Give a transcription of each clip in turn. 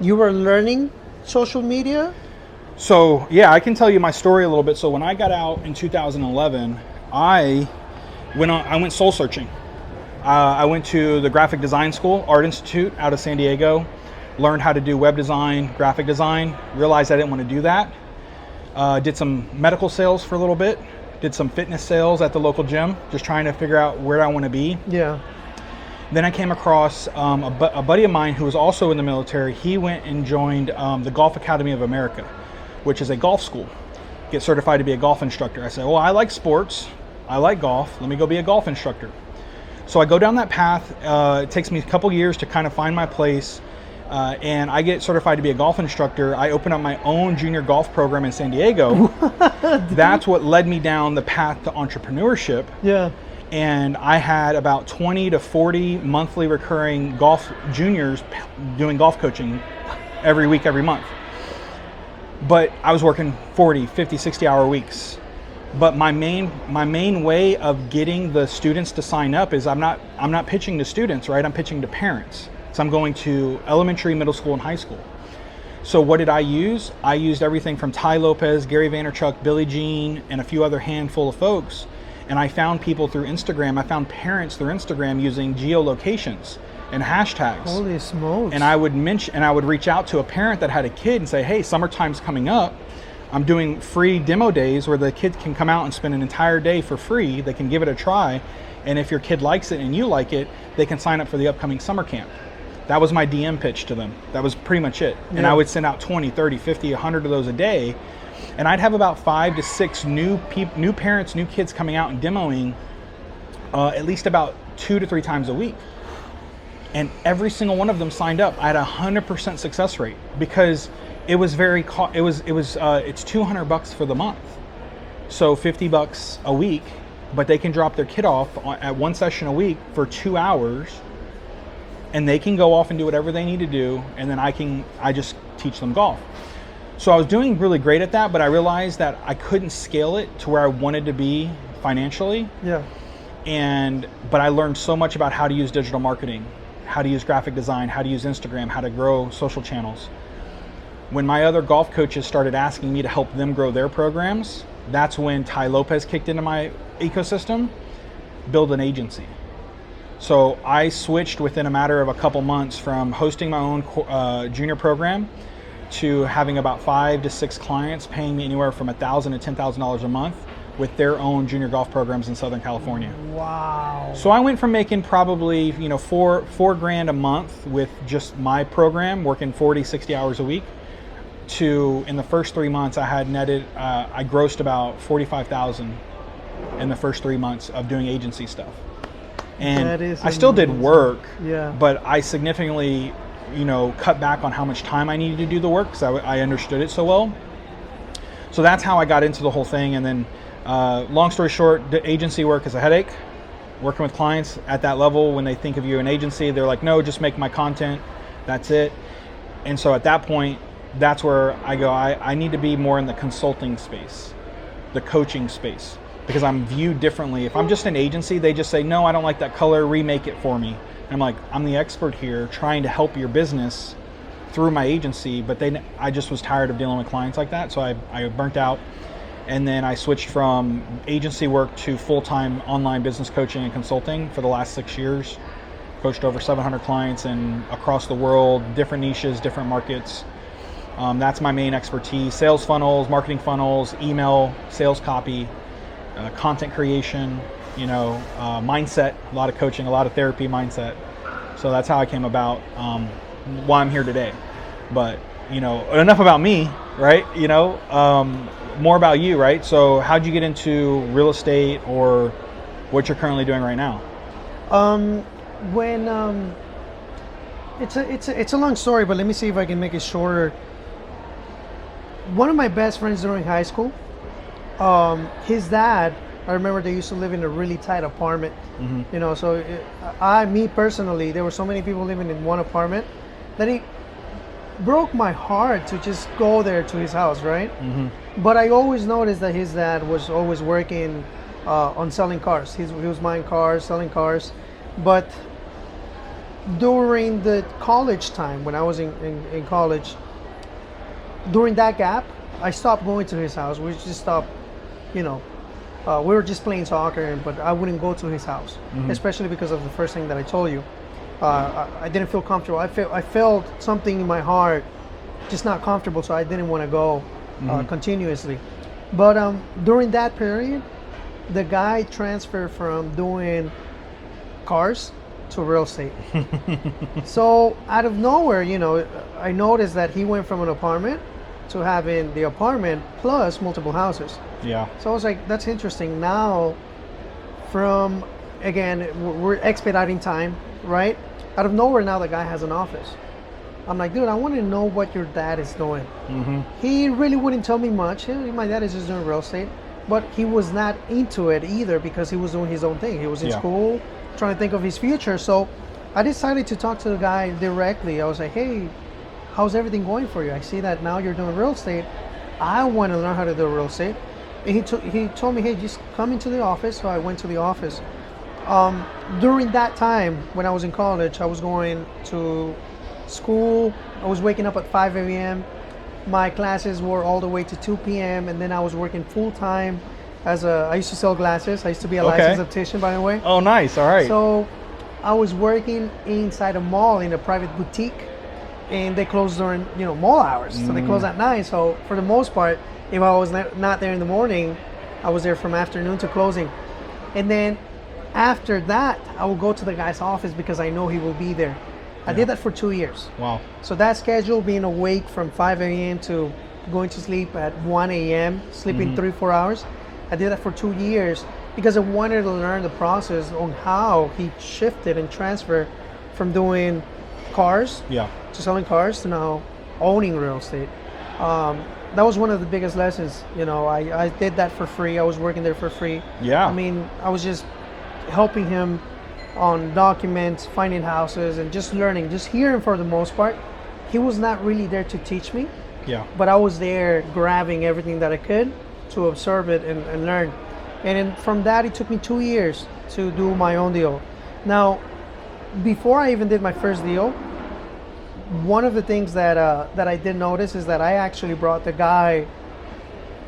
You were learning social media? So yeah, I can tell you my story a little bit. So when I got out in 2011, I went soul searching. I went to the graphic design school, Art Institute, out of San Diego. Learned how to do web design, graphic design. Realized I didn't want to do that. Did some medical sales for a little bit. Did some fitness sales at the local gym, just trying to figure out where I want to be. Yeah. Then I came across a buddy of mine who was also in the military. He went and joined the Golf Academy of America, which is a golf school. Get certified to be a golf instructor. I said, well, I like sports. I like golf. Let me go be a golf instructor. So I go down that path. It takes me a couple years to kind of find my place. And I get certified to be a golf instructor. I open up my own junior golf program in San Diego. That's what led me down the path to entrepreneurship. Yeah. And I had about 20 to 40 monthly recurring golf juniors doing golf coaching every week, every month. But I was working 40, 50, 60-hour weeks. But my main way of getting the students to sign up is I'm not pitching to students, right? I'm pitching to parents. So I'm going to elementary, middle school, and high school. So what did I use? I used everything from Ty Lopez, Gary Vaynerchuk, Billie Jean, and a few other handful of folks. And I found people through Instagram. I found parents through Instagram using geolocations and hashtags. Holy smokes. And I would reach out to a parent that had a kid and say, hey, summertime's coming up. I'm doing free demo days where the kids can come out and spend an entire day for free. They can give it a try. And if your kid likes it and you like it, they can sign up for the upcoming summer camp. That was my DM pitch to them. That was pretty much it. Yeah. And I would send out 20, 30, 50, 100 of those a day. And I'd have about 5 to 6 new parents, new kids coming out and demoing at least about 2 to 3 times a week. And every single one of them signed up. I had a 100% success rate because it was it's $200 for the month. So $50 a week, but they can drop their kid off at one session a week for 2 hours. And they can go off and do whatever they need to do, and then I just teach them golf. So I was doing really great at that, but I realized that I couldn't scale it to where I wanted to be financially. Yeah. But I learned so much about how to use digital marketing, how to use graphic design, how to use Instagram, how to grow social channels. When my other golf coaches started asking me to help them grow their programs, that's when Ty Lopez kicked into my ecosystem, build an agency. So I switched within a matter of a couple months from hosting my own junior program to having about 5 to 6 clients paying me anywhere from $1,000 to $10,000 a month with their own junior golf programs in Southern California. Wow. So I went from making probably, four grand a month with just my program, working 40, 60 hours a week, to in the first 3 months I had netted, I grossed about $45,000 in the first 3 months of doing agency stuff. And I still did work, yeah, but I significantly, cut back on how much time I needed to do the work because I understood it so well. So that's how I got into the whole thing. And then, long story short, the agency work is a headache. Working with clients at that level, when they think of you an agency, they're like, no, just make my content. That's it. And so at that point, that's where I go, I need to be more in the consulting space, the coaching space. Because I'm viewed differently. If I'm just an agency, they just say, no, I don't like that color, remake it for me. And I'm like, I'm the expert here trying to help your business through my agency, but I just was tired of dealing with clients like that, so I burnt out. And then I switched from agency work to full-time online business coaching and consulting for the last 6 years. Coached over 700 clients and across the world, different niches, different markets. That's my main expertise: sales funnels, marketing funnels, email, sales copy, content creation, mindset, a lot of coaching, a lot of therapy, mindset. So that's how I came about, why I'm here today. But, enough about me, right? More about you, right? So how'd you get into real estate or what you're currently doing right now? It's a long story, but let me see if I can make it shorter. One of my best friends during high school, his dad, I remember they used to live in a really tight apartment. Mm-hmm. So me personally, there were so many people living in one apartment that it broke my heart to just go there to his house, right? Mm-hmm. But I always noticed that his dad was always working on selling cars. He was buying cars, selling cars. But during the college time, when I was in college, during that gap, I stopped going to his house. We just stopped, you know, we were just playing soccer, but I wouldn't go to his house, especially because of the first thing that I told you. I didn't feel comfortable. I felt something in my heart just not comfortable, so I didn't want to go continuously. But during that period, the guy transferred from doing cars to real estate. So out of nowhere, you know, I noticed that he went from an apartment to having the apartment plus multiple houses. Yeah. So I was like, that's interesting. Now, from, again, we're expediting time, right? Out of nowhere, now the guy has an office. I'm like, dude, I want to know what your dad is doing. He really wouldn't tell me much. My dad is just doing real estate, but he was not into it either because he was doing his own thing. He was in school, trying to think of his future. So I decided to talk to the guy directly. I was like, hey, how's everything going for you? I see that now you're doing real estate. I want to learn how to do real estate. And he told me, hey, just come into the office. So I went to the office. During that time, when I was in college, I was going to school. I was waking up at 5 a.m. My classes were all the way to 2 p.m. And then I was working full time I used to sell glasses. I used to be a licensed optician, by the way. Oh, nice. All right. So I was working inside a mall in a private boutique, and they close during, you know, mall hours. So they close at 9. So for the most part, if I was not there in the morning, I was there from afternoon to closing. And then after that, I will go to the guy's office because I know he will be there. I did that for 2 years. Wow. So that schedule, being awake from 5 a.m. to going to sleep at 1 a.m., sleeping 3-4 hours, I did that for 2 years because I wanted to learn the process on how he shifted and transferred from doing cars to selling cars to now owning real estate. That was one of the biggest lessons. You know, I did that for free. I was working there for free. Yeah. I mean, I was just helping him on documents, finding houses, and just learning, just hearing for the most part. He was not really there to teach me. Yeah. But I was there grabbing everything that I could to observe it and learn. And then from that, it took me 2 years to do my own deal. Now, before I even did my first deal, one of the things that I did notice is that I actually brought the guy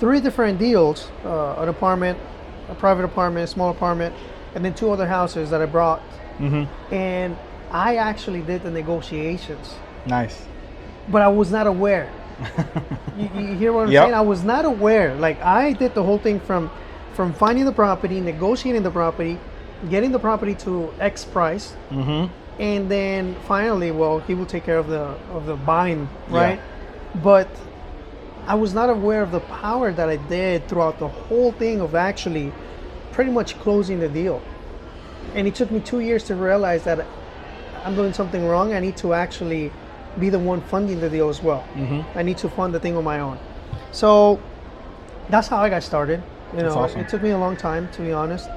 3 different deals, an apartment, a private apartment, a small apartment, and then 2 other houses that I brought. And I actually did the negotiations. Nice. But I was not aware. You hear what I'm saying? I was not aware. Like, I did the whole thing from finding the property, negotiating the property, getting the property to X price, and then finally, well, he will take care of the buying, right? But I was not aware of the power that I did throughout the whole thing of actually pretty much closing the deal. And it took me 2 years to realize that I'm doing something wrong. I need to actually be the one funding the deal as well. I need to fund the thing on my own. So that's how I got started. You know, awesome. It took me a long time, to be honest,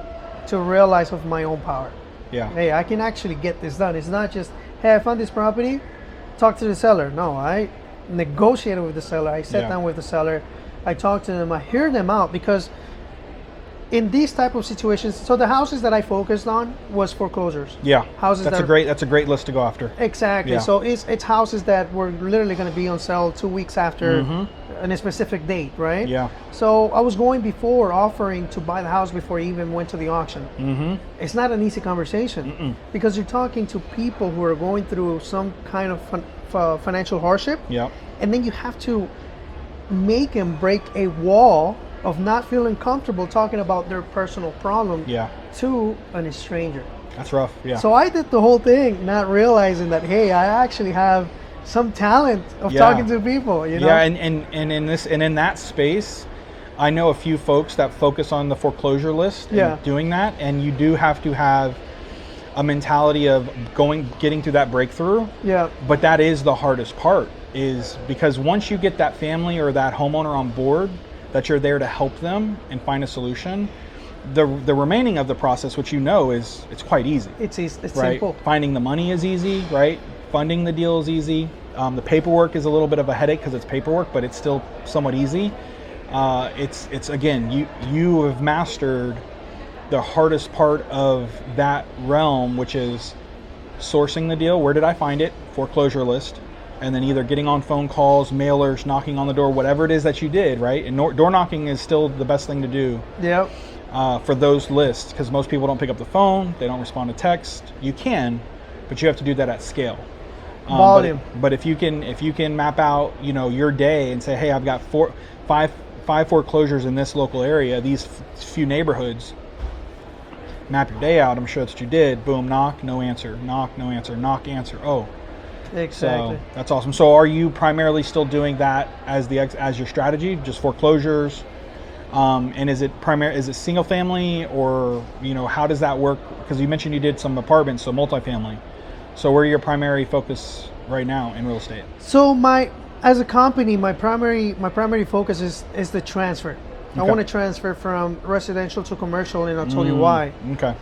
to realize of my own power. Yeah. Hey, I can actually get this done. It's not just, hey, I found this property, talk to the seller. No, I negotiated with the seller. I sat down with the seller. I talked to them. I hear them out because in these type of situations, so the houses that I focused on was foreclosures. Yeah, houses that's a great list to go after. Exactly. Yeah. So it's houses that were literally going to be on sale 2 weeks after a specific date, right? Yeah. So I was going before offering to buy the house before I even went to the auction. It's not an easy conversation because you're talking to people who are going through some kind of financial hardship. Yeah. And then you have to make them break a wall of not feeling comfortable talking about their personal problem to a stranger. That's rough. Yeah. So I did the whole thing, not realizing that, hey, I actually have some talent of talking to people. You know? Yeah, and in that space, I know a few folks that focus on the foreclosure list and doing that, and you do have to have a mentality of getting to that breakthrough. Yeah. But that is the hardest part, is because once you get that family or that homeowner on board, that you're there to help them and find a solution, the remaining of the process, which it's quite easy. It's right? Simple. Finding the money is easy, right? Funding the deal is easy. The paperwork is a little bit of a headache because it's paperwork, but it's still somewhat easy. It's again, you have mastered the hardest part of that realm, which is sourcing the deal. Where did I find it? Foreclosure list. And then either getting on phone calls, mailers, knocking on the door, whatever it is that you did, right? And door knocking is still the best thing to do. Yep. For those lists, because most people don't pick up the phone, they don't respond to text. You can, but you have to do that at scale. Volume. But if you can map out, your day and say, hey, I've got five foreclosures in this local area, these few neighborhoods. Map your day out. I'm sure that's what you did. Boom, knock, no answer. Knock, no answer. Knock, answer. Oh. Exactly. So that's awesome. So are you primarily still doing that as your strategy, just foreclosures? And is it single family, or how does that work? Because you mentioned you did some apartments, so multifamily. So where are your primary focus right now in real estate? So as a company, my primary focus is the transfer. Okay. I want to transfer from residential to commercial, and I'll tell you why. Okay.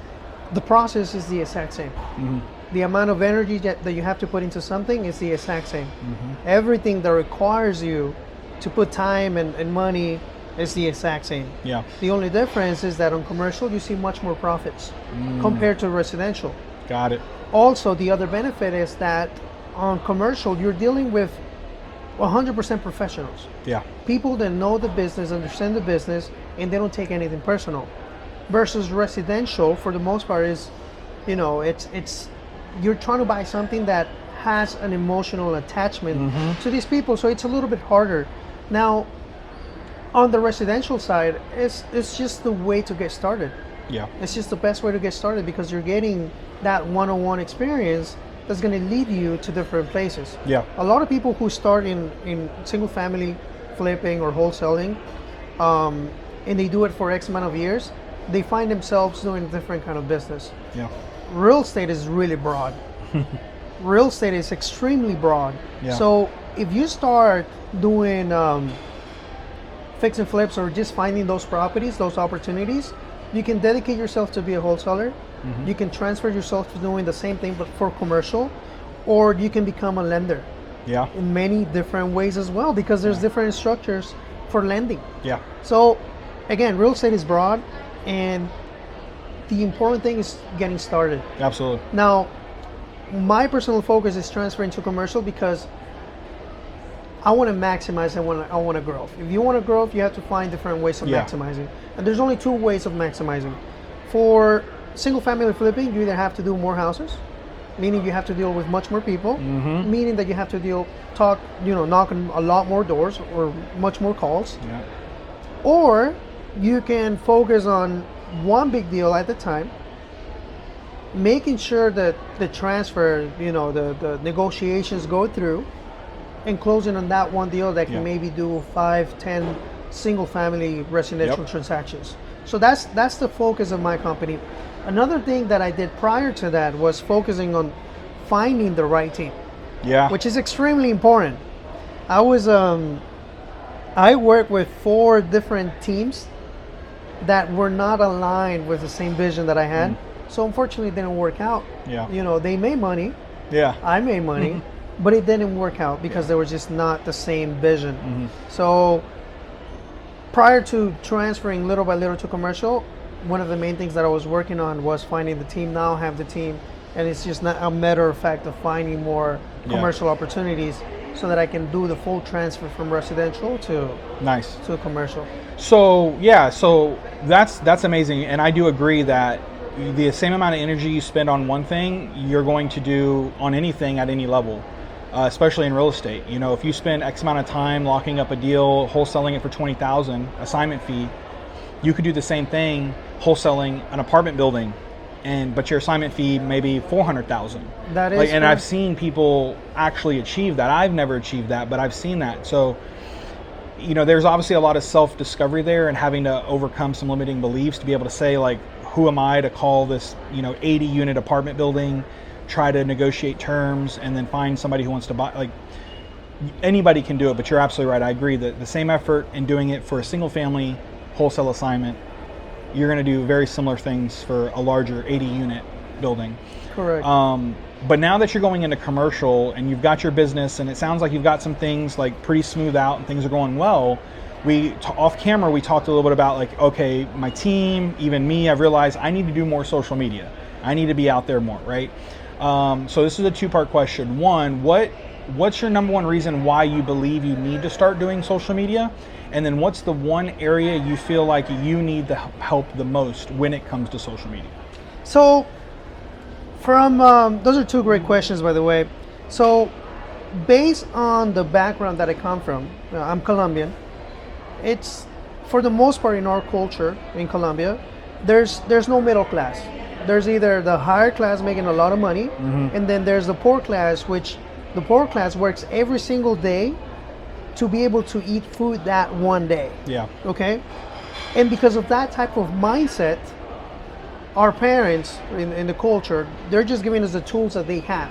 The process is the exact same. Mm-hmm. The amount of energy that you have to put into something is the exact same. Mm-hmm. Everything that requires you to put time and money is the exact same. Yeah. The only difference is that on commercial, you see much more profits compared to residential. Got it. Also, the other benefit is that on commercial, you're dealing with 100% professionals. Yeah. People that know the business, understand the business, and they don't take anything personal. Versus residential, for the most part, is, it's you're trying to buy something that has an emotional attachment to these people, so it's a little bit harder. Now, on the residential side, it's just the way to get started. Yeah. It's just the best way to get started, because you're getting that one-on-one experience that's going to lead you to different places. Yeah. A lot of people who start in single family flipping or wholesaling, and they do it for X amount of years, they find themselves doing a different kind of business. Yeah. Real estate is really broad. Real estate is extremely broad. Yeah. So if you start doing fix and flips, or just finding those properties, those opportunities, you can dedicate yourself to be a wholesaler. Mm-hmm. You can transfer yourself to doing the same thing but for commercial, or you can become a lender. Yeah. In many different ways as well, because there's different structures for lending. Yeah. So again, real estate is broad, and the important thing is getting started. Absolutely. Now, my personal focus is transferring to commercial because I want to maximize. I want to grow. If you want to grow, you have to find different ways of maximizing. And there's only two ways of maximizing. For single family flipping, you either have to do more houses, meaning you have to deal with much more people, meaning that you have to knock on a lot more doors or much more calls. Yeah. Or you can focus on one big deal at a time, making sure that the transfer, the negotiations go through, and closing on that one deal that can maybe do 5-10 single family residential transactions. So that's the focus of my company. Another thing that I did prior to that was focusing on finding the right team. Yeah. Which is extremely important. I worked with 4 different teams that were not aligned with the same vision that I had. So unfortunately it didn't work out. Yeah. They made money. Yeah. I made money, but it didn't work out because they were just not the same vision. So prior to transferring little by little to commercial, one of the main things that I was working on was finding the team. Now I have the team, and it's just not a matter of fact of finding more commercial opportunities so that I can do the full transfer from residential to commercial. So that's amazing, and I do agree that the same amount of energy you spend on one thing, you're going to do on anything at any level, especially in real estate. If you spend X amount of time locking up a deal, wholesaling it for $20,000 assignment fee, you could do the same thing wholesaling an apartment building, but your assignment fee maybe $400,000. That is, and I've seen people actually achieve that. I've never achieved that, but I've seen that. So, there's obviously a lot of self-discovery there, and having to overcome some limiting beliefs to be able to say, like, who am I to call this, 80-unit apartment building, try to negotiate terms, and then find somebody who wants to buy. Like, anybody can do it, but you're absolutely right. I agree that the same effort in doing it for a single-family wholesale assignment, you're going to do very similar things for a larger 80-unit building. Correct. But now that you're going into commercial and you've got your business, and it sounds like you've got some things like pretty smooth out and things are going well, off camera we talked a little bit about, like, okay, my team, even me, I've realized I need to do more social media. I need to be out there more, right? So this is a two-part question. One, what's your number one reason why you believe you need to start doing social media? And then what's the one area you feel like you need the help the most when it comes to social media? So, from those are two great questions, by the way. So, based on the background that I come from, I'm Colombian. It's for the most part in our culture in Colombia, there's no middle class. There's either the higher class making a lot of money, and then there's the poor class, which the poor class works every single day to be able to eat food that one day. Yeah. Okay? And because of that type of mindset, our parents in the culture, they're just giving us the tools that they have.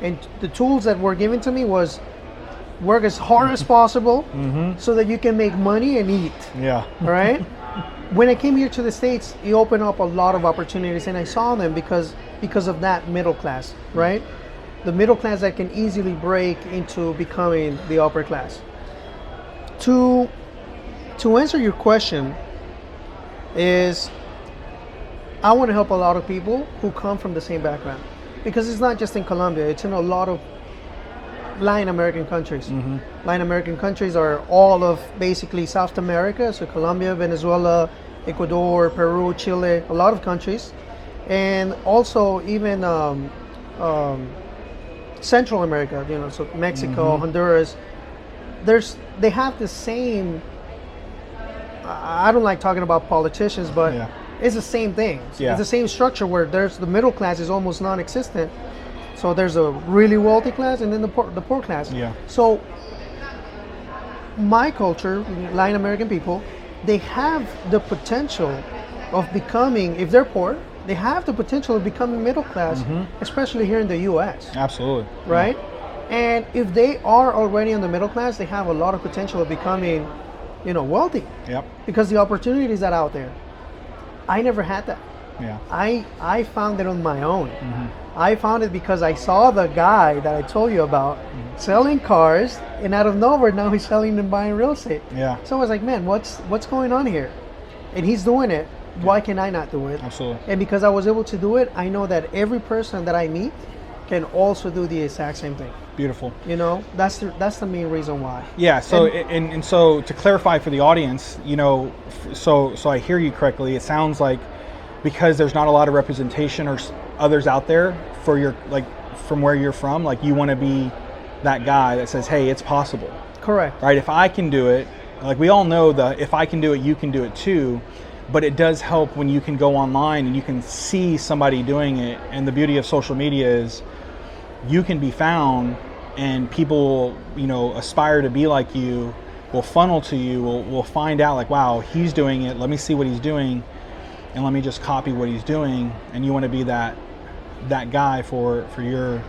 And the tools that were given to me was work as hard as possible so that you can make money and eat. Yeah. All right? When I came here to the States, it opened up a lot of opportunities, and I saw them because of that middle class, right? The middle class that can easily break into becoming the upper class. To answer your question is, I want to help a lot of people who come from the same background, because it's not just in Colombia, it's in a lot of Latin American countries. Latin American countries are all of basically South America, so Colombia, Venezuela, Ecuador, Peru, Chile, a lot of countries, and also even Central America, so Mexico, Honduras. They have the same, I don't like talking about politicians, but it's the same thing. Yeah. It's the same structure where there's the middle class is almost non-existent. So there's a really wealthy class and then the poor class. Yeah. So my culture, Latin American people, they have the potential of becoming, if they're poor, they have the potential of becoming middle class, especially here in the US. Absolutely. Right? And if they are already in the middle class, they have a lot of potential of becoming, wealthy. Yep. Because the opportunities that are out there. I never had that. Yeah. I found it on my own. I found it because I saw the guy that I told you about selling cars, and out of nowhere now he's selling and buying real estate. Yeah. So I was like, man, what's going on here? And he's doing it. Why can I not do it? Absolutely. And because I was able to do it, I know that every person that I meet can also do the exact same thing. Beautiful. That's the main reason why. Yeah. So and so to clarify for the audience, so I hear you correctly. It sounds like because there's not a lot of representation or others out there for your, like, from where you're from, like, you want to be that guy that says, hey, it's possible. Correct. Right? If I can do it, like, we all know that if I can do it, you can do it too. But it does help when you can go online and you can see somebody doing it. And the beauty of social media is you can be found, and people, aspire to be like you, will funnel to you, will find out, like, wow, he's doing it. Let me see what he's doing, and let me just copy what he's doing. And you want to be that guy for your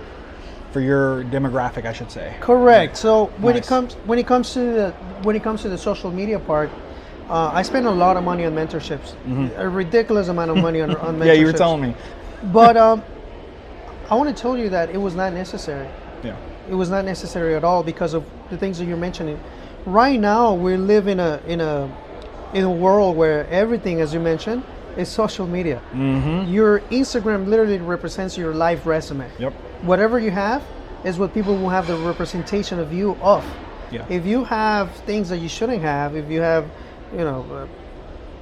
demographic, I should say. Correct. So when Nice. it comes to the social media part, I spend a lot of money on mentorships, a ridiculous amount of money on mentorships. Yeah, you were telling me. But I want to tell you that it was not necessary. Yeah. It was not necessary at all because of the things that you're mentioning. Right now, we live in a world where everything, as you mentioned, is social media. Your Instagram literally represents your life resume. Yep. Whatever you have is what people will have the representation of you of. Yeah. If you have things that you shouldn't have, if you have,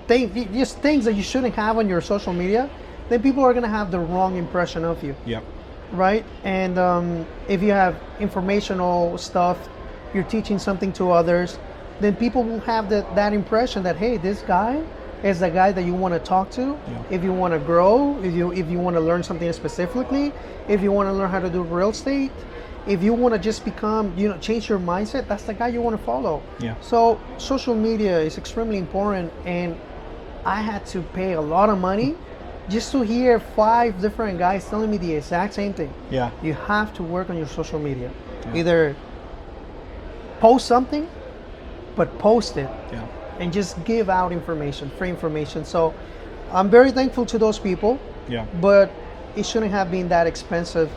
just things that you shouldn't have on your social media, then people are going to have the wrong impression of you. Yep. Right? And if you have informational stuff, you're teaching something to others, then people will have that impression that, hey, this guy is the guy that you want to talk to. Yeah. If you want to grow, if you want to learn something specifically, if you want to learn how to do real estate, if you want to just become, change your mindset, that's the guy you want to follow. Yeah. So social media is extremely important, and I had to pay a lot of money just to hear 5 different guys telling me the exact same thing. Yeah. You have to work on your social media. Yeah. Either post something, but post it. Yeah. And just give out information, free information. So I'm very thankful to those people. Yeah. But it shouldn't have been that expensive,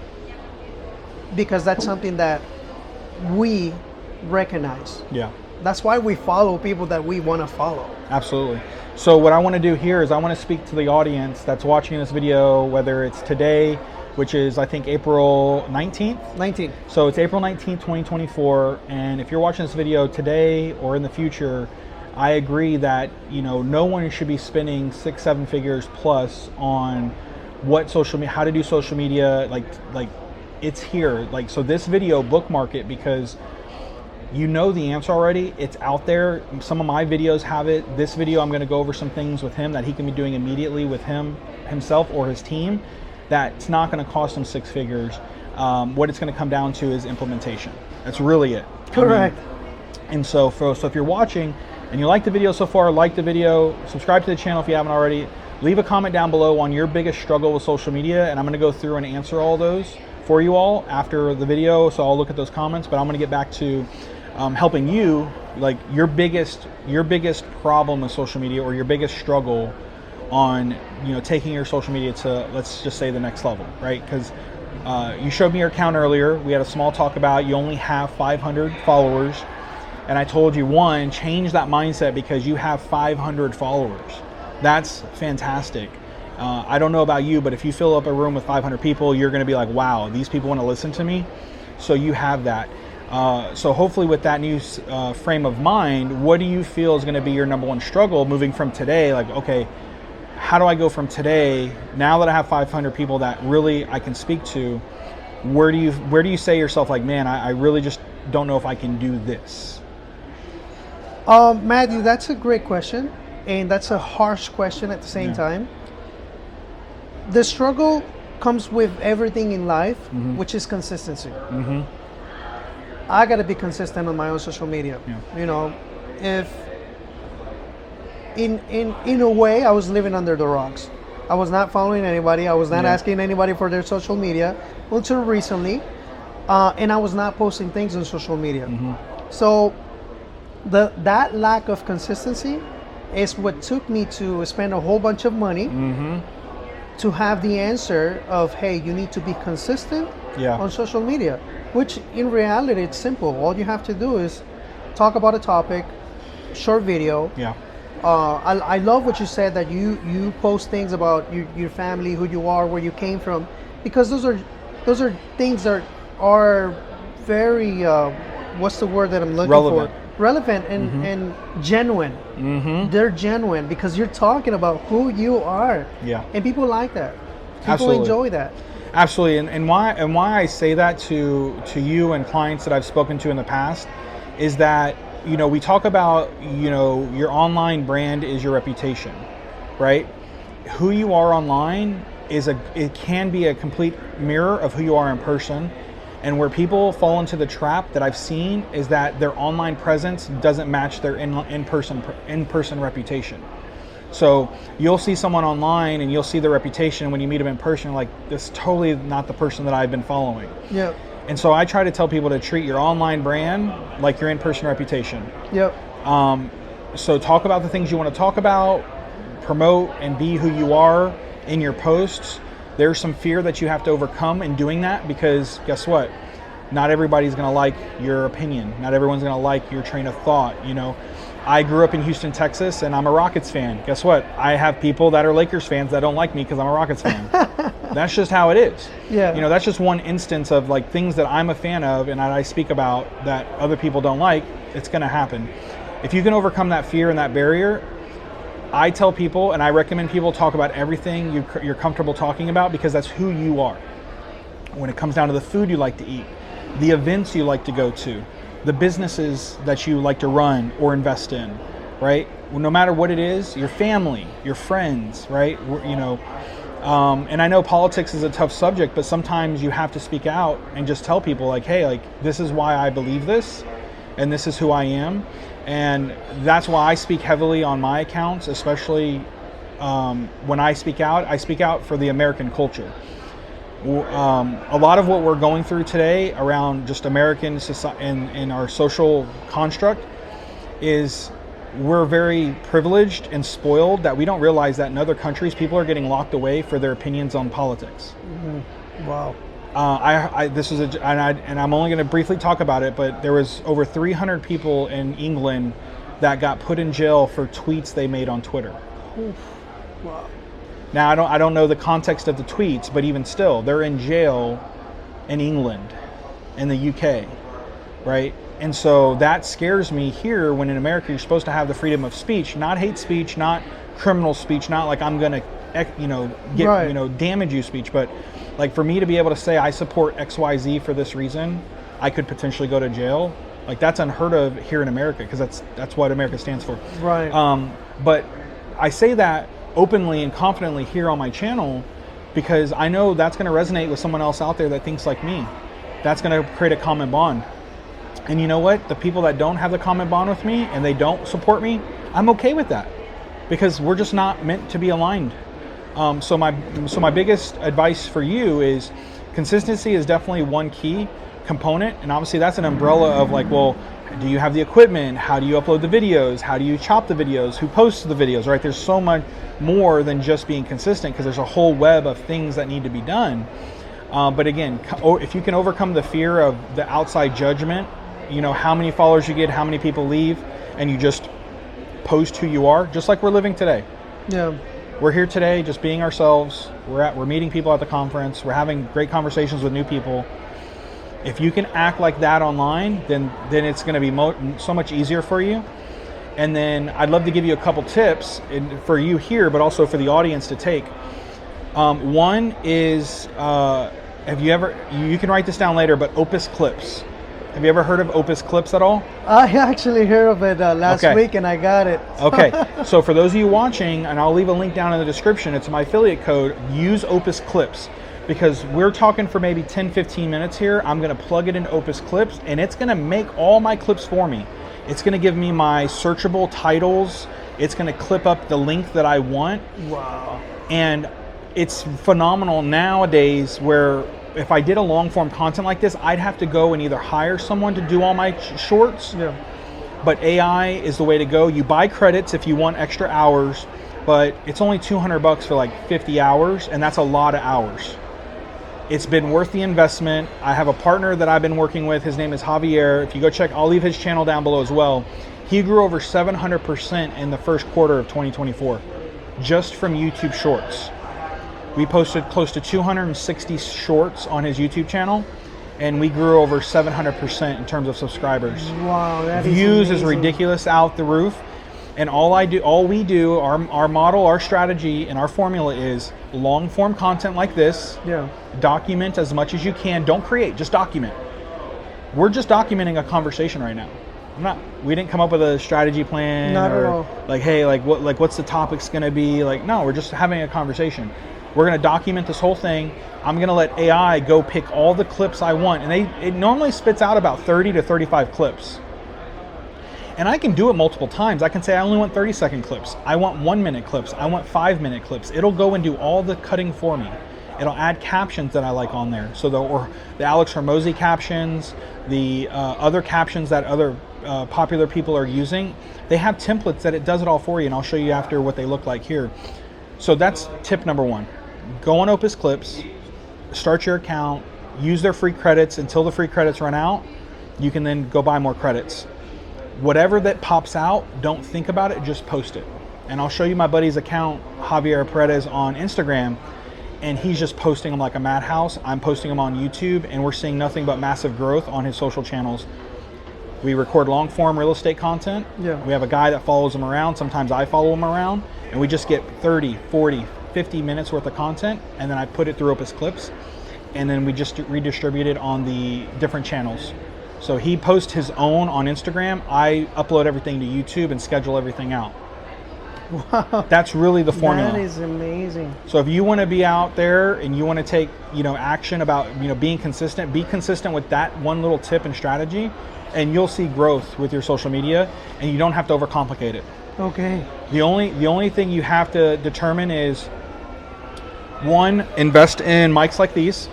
because that's something that we recognize. Yeah. That's why we follow people that we want to follow. Absolutely. So what I want to do here is I want to speak to the audience that's watching this video, whether it's today which is I think April 19th. 19. So it's April 19th, 2024, and if you're watching this video today or in the future, I agree that, you know, no one should be spending 6-7 figures plus on what social media, how to do social media, like it's here. Like, so this video, bookmark it, because you know the answer already. It's out there. Some of my videos have it. This video, I'm going to go over some things with him that he can be doing immediately with himself or his team. That's not going to cost him 6 figures. What it's going to come down to is implementation. That's really it. Correct. And so if you're watching and you like the video so far, like the video, subscribe to the channel if you haven't already. Leave a comment down below on your biggest struggle with social media, and I'm going to go through and answer all those for you all after the video. So I'll look at those comments, but I'm going to get back to helping you, like your biggest problem with social media, or your biggest struggle on, you know, taking your social media to, let's just say, the next level, right? Because you showed me your account earlier. We had a small talk about you only have 500 followers, and I told you, one, change that mindset because you have 500 followers. That's fantastic. I don't know about you, but if you fill up a room with 500 people, you're going to be like, wow, these people want to listen to me. So you have that. So hopefully with that new frame of mind, what do you feel is going to be your number one struggle moving from today? Like, okay, how do I go from today, now that I have 500 people that really I can speak to, where do you say to yourself, like, man, I really just don't know if I can do this? Matthew, that's a great question, and that's a harsh question at the same time. The struggle comes with everything in life, which is consistency. I got to be consistent on my own social media. You know, if in a way I was living under the rocks. I was not following anybody. I was not asking anybody for their social media until recently, and I was not posting things on social media. So that lack of consistency is what took me to spend a whole bunch of money to have the answer of, hey, you need to be consistent on social media, which in reality it's simple. All you have to do is talk about a topic, short video. I love what you said, that you post things about your family, who you are, where you came from, because those are things that are very what's the word that I'm looking for? Relevant and genuine. They're genuine because you're talking about who you are. And people like that. People enjoy that. Absolutely. And why I say that to you and clients that I've spoken to in the past is that, you know, we talk about, you know, your online brand is your reputation, right? Who you are online it can be a complete mirror of who you are in person. And where people fall into the trap that I've seen is that their online presence doesn't match their in-person reputation. So you'll see someone online and you'll see their reputation, and when you meet them in person, like, this is totally not the person that I've been following. And so I try to tell people to treat your online brand like your in-person reputation. So talk about the things you want to talk about, promote and be who you are in your posts. There's some fear that you have to overcome in doing that, because guess what? Not everybody's going to like your opinion. Not everyone's going to like your train of thought. You know, I grew up in Houston, Texas, and I'm a Rockets fan. Guess what? I have people that are Lakers fans that don't like me because I'm a Rockets fan. That's just how it is. You know, that's just one instance of, like, things that I'm a fan of and that I speak about that other people don't like. It's going to happen. If you can overcome that fear and that barrier, I tell people, and I recommend people talk about everything you're comfortable talking about, because that's who you are. When it comes down to the food you like to eat, the events you like to go to, the businesses that you like to run or invest in, right? No matter what it is, your family, your friends, right? You know, and I know politics is a tough subject, but sometimes you have to speak out and just tell people, like, hey, like, this is why I believe this, and this is who I am. And that's why I speak heavily on my accounts, especially when I speak out for the American culture. A lot of what we're going through today around just American society and our social construct is we're very privileged and spoiled that we don't realize that in other countries people are getting locked away for their opinions on politics. Wow. And I'm only going to briefly talk about it, but there was over 300 people in England that got put in jail for tweets they made on Twitter. Wow. Now, I don't know the context of the tweets, but even still, they're in jail in England, in the UK, right? And so that scares me here when in America you're supposed to have the freedom of speech, not hate speech, not criminal speech, not like I'm going to, damage you speech, but like for me to be able to say I support XYZ for this reason, I could potentially go to jail. Like that's unheard of here in America because that's what America stands for. Right. But I say that openly and confidently here on my channel because I know that's going to resonate with someone else out there that thinks like me. That's going to create a common bond. And you know what? The people that don't have the common bond with me and they don't support me, I'm okay with that because we're just not meant to be aligned. So my biggest advice for you is consistency is definitely one key component. And obviously that's an umbrella of like, well, do you have the equipment? How do you upload the videos? How do you chop the videos? Who posts the videos, right? There's so much more than just being consistent because there's a whole web of things that need to be done. But again, if you can overcome the fear of the outside judgment, you know, how many followers you get, how many people leave, and you just post who you are, just like we're living today. Yeah. We're here today just being ourselves. We're meeting people at the conference. We're having great conversations with new people. If you can act like that online, then it's going to be so much easier for you. And then I'd love to give you a couple tips for you here, but also for the audience to take. One is, you can write this down later, but Opus Clips. Have you ever heard of Opus Clips at all? I actually heard of it last week and I got it. Okay, so for those of you watching, and I'll leave a link down in the description, it's my affiliate code, use Opus Clips. Because we're talking for maybe 10, 15 minutes here. I'm gonna plug it into Opus Clips and it's gonna make all my clips for me. It's gonna give me my searchable titles. It's gonna clip up the link that I want. Wow. And it's phenomenal nowadays where if I did a long form content like this, I'd have to go and either hire someone to do all my shorts. Yeah. But AI is the way to go. You buy credits if you want extra hours, but it's only $200 for like 50 hours, and that's a lot of hours. It's been worth the investment. I have a partner that I've been working with. His name is Javier. If you go check, I'll leave his channel down below as well. He grew over 700% in the first quarter of 2024, just from YouTube Shorts. We posted close to 260 shorts on his YouTube channel, and we grew over 700% in terms of subscribers. Wow, that Views is is ridiculous out the roof. And all we do, our model, our strategy, and our formula is long form content like this. Yeah. Document as much as you can. Don't create, just document. We're just documenting a conversation right now. We didn't come up with a strategy plan. Not at all. Like, hey, what's the topic's gonna be? Like, no, we're just having a conversation. We're gonna document this whole thing. I'm gonna let AI go pick all the clips I want, and it normally spits out about 30 to 35 clips. And I can do it multiple times. I can say I only want 30-second clips. I want 1-minute clips. I want 5-minute clips. It'll go and do all the cutting for me. It'll add captions that I like on there. So the Alex Hormozy captions, the other captions that other popular people are using, they have templates that it does it all for you, and I'll show you after what they look like here. So that's tip number one. Go on Opus Clips, start your account, use their free credits until the free credits run out. You can then go buy more credits. Whatever that pops out, don't think about it, just post it. And I'll show you my buddy's account, Javier Paredes, on Instagram, and he's just posting them like a madhouse. I'm posting them on YouTube, and we're seeing nothing but massive growth on his social channels. We record long form real estate content. Yeah. We have a guy that follows him around. Sometimes I follow him around, and we just get 30, 40, 50 minutes worth of content, and then I put it through Opus Clips, and then we just redistribute it on the different channels. So he posts his own on Instagram. I upload everything to YouTube and schedule everything out. Wow. That's really the formula. That is amazing. So if you want to be out there and you want to take, action about, being consistent, be consistent with that one little tip and strategy, and you'll see growth with your social media, and you don't have to overcomplicate it. Okay. The only thing you have to determine is, one, invest in mics like these.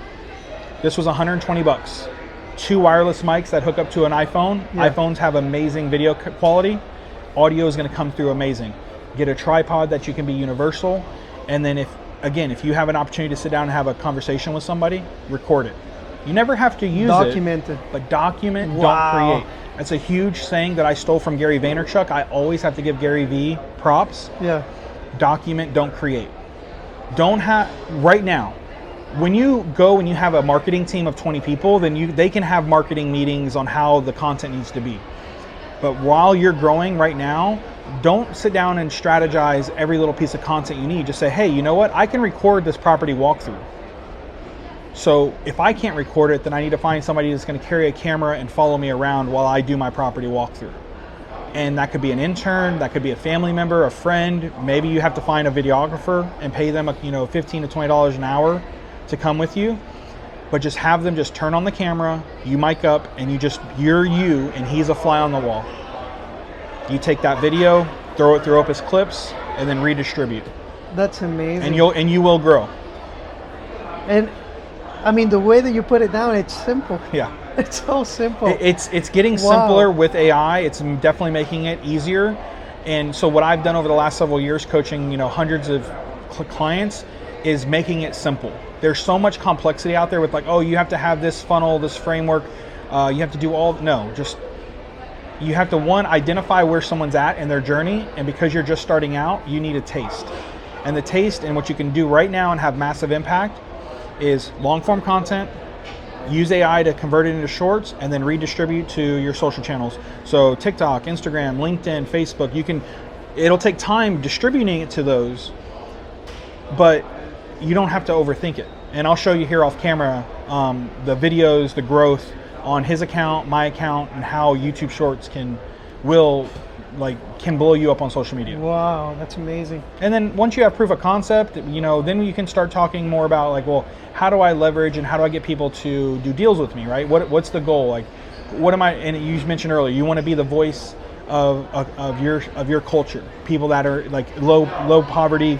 This was $120. 2 wireless mics that hook up to an iPhone. Yeah. iPhones have amazing video quality. Audio is going to come through amazing. Get a tripod that you can be universal. And then if you have an opportunity to sit down and have a conversation with somebody, record it. You never have to use Document it. But document, Wow. don't create. That's a huge saying that I stole from Gary Vaynerchuk. I always have to give Gary V props. Yeah. Document, don't create. don't have right now. When you go and you have a marketing team of 20 people, then they can have marketing meetings on how the content needs to be. But while you're growing right now, don't sit down and strategize every little piece of content you need. Just say, hey, you know what? I can record this property walkthrough. So if I can't record it, then I need to find somebody that's going to carry a camera and follow me around while I do my property walkthrough. And that could be an intern, that could be a family member, a friend. Maybe you have to find a videographer and pay them, $15 to $20 an hour to come with you. But just have them just turn on the camera, you mic up, and you're you, and he's a fly on the wall. You take that video, throw it through Opus Clips, and then redistribute. That's amazing. And you will grow. And I mean, the way that you put it down, it's simple. Yeah. It's so simple. It's getting simpler with AI. It's definitely making it easier. And so what I've done over the last several years, coaching hundreds of clients, is making it simple. There's so much complexity out there with you have to have this funnel, this framework. You have to do you have to, identify where someone's at in their journey. And because you're just starting out, you need a taste. And the taste and what you can do right now and have massive impact is long form content, use AI to convert it into shorts, and then redistribute to your social channels. So TikTok, Instagram, LinkedIn, Facebook, it'll take time distributing it to those, but you don't have to overthink it. And I'll show you here off camera the videos, the growth on his account, my account, and how YouTube Shorts can blow you up on social media. Wow, that's amazing. And then once you have proof of concept, then you can start talking more about how do I leverage and how do I get people to do deals with me, right? What's the goal? What am I? And you mentioned earlier, you want to be the voice of your culture. People that are low poverty,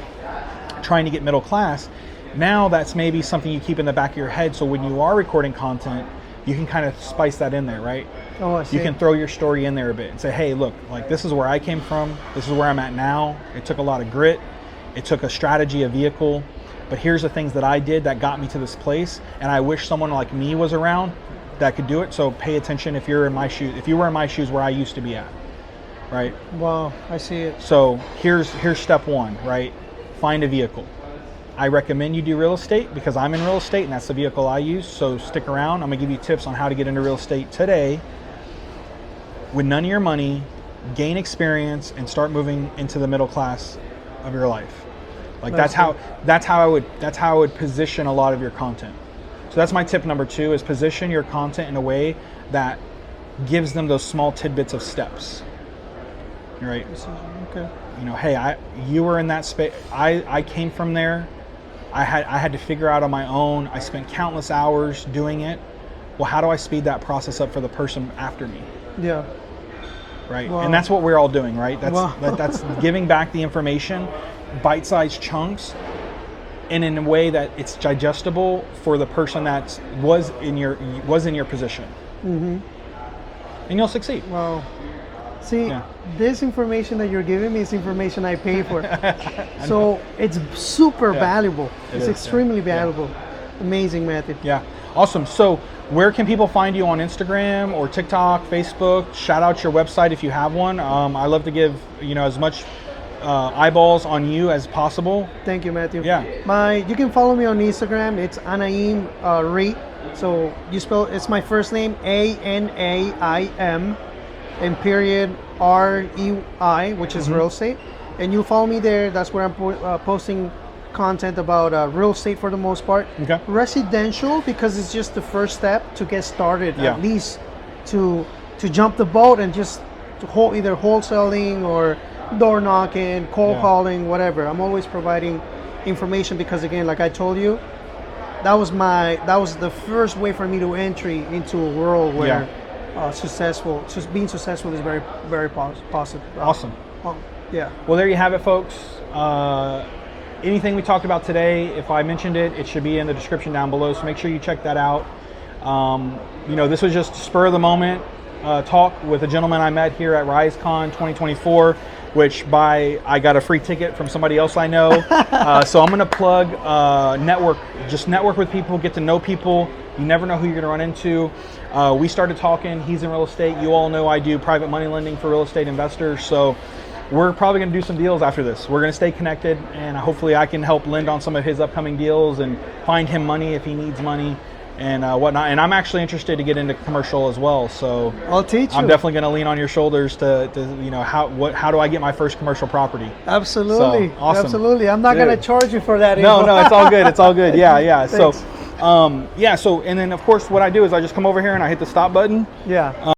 trying to get middle class. Now that's maybe something you keep in the back of your head. So when you are recording content, you can kind of spice that in there, right? Oh, I see. You can throw your story in there a bit and say, hey, look, this is where I came from. This is where I'm at now. It took a lot of grit. It took a strategy, a vehicle. But here's the things that I did that got me to this place. And I wish someone like me was around that could do it. So pay attention if you're in my shoes. If you were in my shoes where I used to be at, right? Wow, I see it. So here's step one, right? Find a vehicle. I recommend you do real estate because I'm in real estate and that's the vehicle I use. So stick around. I'm gonna give you tips on how to get into real estate today with none of your money, gain experience, and start moving into the middle class of your life. That's how I would position a lot of your content. So that's my tip number 2 is position your content in a way that gives them those small tidbits of steps. Right? Okay. Hey, you were in that space. I came from there. I had to figure out on my own. I spent countless hours doing it. Well, how do I speed that process up for the person after me? Yeah. Right. Wow. And that's what we're all doing, right? That's Wow. that's giving back the information, bite-sized chunks, and in a way that it's digestible for the person that was in your position. Mm-hmm. And you'll succeed. Wow. See, this information that you're giving me is information I pay for. So it's super valuable. It's extremely valuable. Amazing, Matthew. Yeah. Awesome. So where can people find you on Instagram or TikTok, Facebook? Shout out your website if you have one. I love to give as much eyeballs on you as possible. Thank you, Matthew. Yeah. You can follow me on Instagram. It's Anaim Rei. So it's my first name, Anaim. And period REI, which is real estate, and you follow me there. That's where I'm posting content about real estate for the most part. Okay. Residential, because it's just the first step to get started, at least to jump the boat and just either wholesaling or door knocking, cold calling, whatever. I'm always providing information because, again, like I told you, that was the first way for me to entry into a world where. Being successful is very, very positive. Awesome. Yeah. Well, there you have it, folks. Anything we talked about today, if I mentioned it, it should be in the description down below. So make sure you check that out. This was just spur of the moment talk with a gentleman I met here at RiseCon 2024, which I got a free ticket from somebody else I know. So I'm going to plug network. Just network with people, get to know people. You never know who you're going to run into. We started talking. He's in real estate. You all know I do private money lending for real estate investors. So we're probably going to do some deals after this. We're going to stay connected, and hopefully I can help lend on some of his upcoming deals and find him money if he needs money and whatnot. And I'm actually interested to get into commercial as well. So I'll teach you. I'm definitely going to lean on your shoulders to you know, how do I get my first commercial property? Absolutely. So, awesome. Absolutely. I'm not going to charge you for that. No, it's all good. It's all good. Yeah, yeah. Thanks. So, and then of course what I do is I just come over here and I hit the stop button. Yeah.